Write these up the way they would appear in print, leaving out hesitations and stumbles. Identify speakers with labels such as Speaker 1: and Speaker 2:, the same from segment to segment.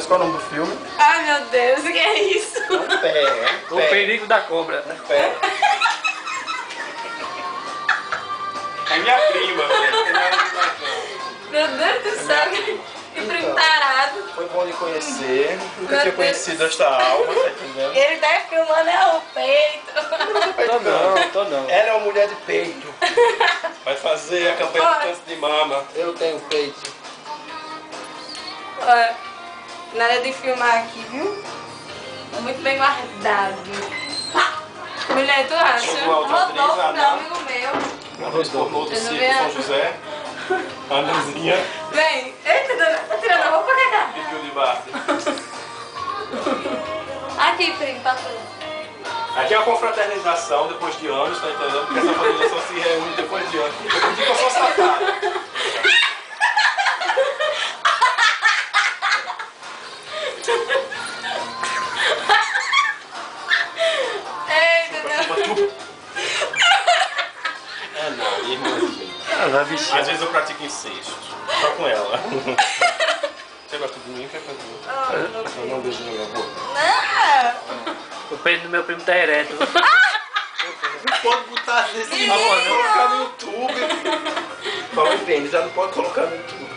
Speaker 1: Qual é o nome do filme?
Speaker 2: Ai meu Deus, o que é isso?
Speaker 1: Um pé.
Speaker 3: O perigo da cobra.
Speaker 1: Um pé.
Speaker 4: É minha prima, velho.
Speaker 2: Meu Deus do céu, que primo tarado.
Speaker 1: Foi bom de conhecer. Nunca
Speaker 2: Meu
Speaker 1: tinha
Speaker 2: Deus.
Speaker 1: conhecido esta alma, tá entendendo?
Speaker 2: Ele tá filmando é o peito.
Speaker 3: Tô não.
Speaker 1: Ela é uma mulher de peito.
Speaker 4: Vai fazer a campanha do câncer de mama.
Speaker 1: Eu tenho peito.
Speaker 2: Olha, nada de filmar aqui, viu? Tá muito bem guardado. Mulher, tu acha?
Speaker 4: Chegou a outra atriz,
Speaker 2: Rodolfo,
Speaker 4: a
Speaker 2: meu
Speaker 4: Ana.
Speaker 2: amigo meu.
Speaker 4: Arroz pornô do
Speaker 2: Eu não
Speaker 4: Circo
Speaker 2: vi a-
Speaker 4: São José. Anazinha.
Speaker 2: Vem, eita, dona, tá tirando a roupa, cá.
Speaker 4: Pediu de Barbie.
Speaker 2: Aqui, primo, passou.
Speaker 4: Aqui é uma confraternização depois de anos, tá entendendo? Porque essa família só se reúne depois de anos. Eu pedi que eu sou safado.
Speaker 2: Eita, Deus.
Speaker 4: É nada, irmãzinha.
Speaker 3: Ela bichinha.
Speaker 4: Às vezes eu pratico incesto. Só com ela. Você gosta de mim? Quer fazer? Eu não beijo na minha boca.
Speaker 2: Não!
Speaker 3: O peito do meu primo tá ereto.
Speaker 1: Não pode botar desse
Speaker 2: Menino!
Speaker 1: jeito. Não pode colocar no YouTube. Falou em pênis, já não pode colocar no YouTube.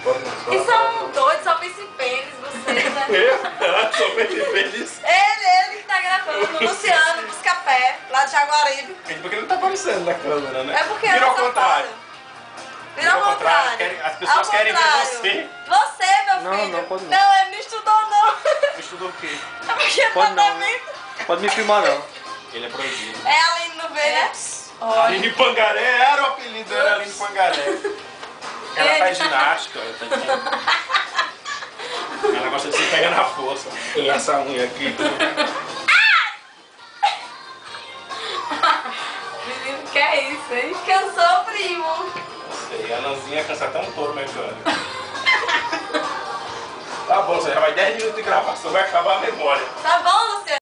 Speaker 1: Pode não.
Speaker 2: E são doidos, só pensa em pênis, vocês, né?
Speaker 4: Eu? Sou bem feliz.
Speaker 2: Ele que tá gravando, o Luciano, Buscapé, lá de Jaguaribe.
Speaker 4: Porque ele não tá aparecendo na câmera, né?
Speaker 2: É porque
Speaker 4: Virou
Speaker 2: eu
Speaker 4: ao
Speaker 2: sou
Speaker 4: contrário.
Speaker 2: foda. Virou ao contrário.
Speaker 4: As pessoas
Speaker 2: Ao
Speaker 4: querem ver
Speaker 2: contrário.
Speaker 4: você.
Speaker 2: Você, meu
Speaker 3: Não,
Speaker 2: filho.
Speaker 3: não, pode não.
Speaker 2: Não, ele não estudou, não.
Speaker 4: Estudou o quê?
Speaker 2: É porque
Speaker 3: Pode
Speaker 2: tá
Speaker 3: não.
Speaker 2: vendo?
Speaker 3: Pode me filmar não.
Speaker 4: Ele é proibido.
Speaker 2: É a Aline não vê, né?
Speaker 4: Aline Pangaré era o apelido dela, Aline Pangaré. Ela
Speaker 2: Ele-
Speaker 4: faz ginástica, tá entendendo? Ela gosta de se pegar na força. E essa unha aqui.
Speaker 2: Menino, que é isso, hein? Cansou, primo.
Speaker 4: Não sei, a Nanzinha cansa até um touro mecânico. Tá bom, você já vai 10 minutos de gravação, vai acabar a memória.
Speaker 2: Tá bom,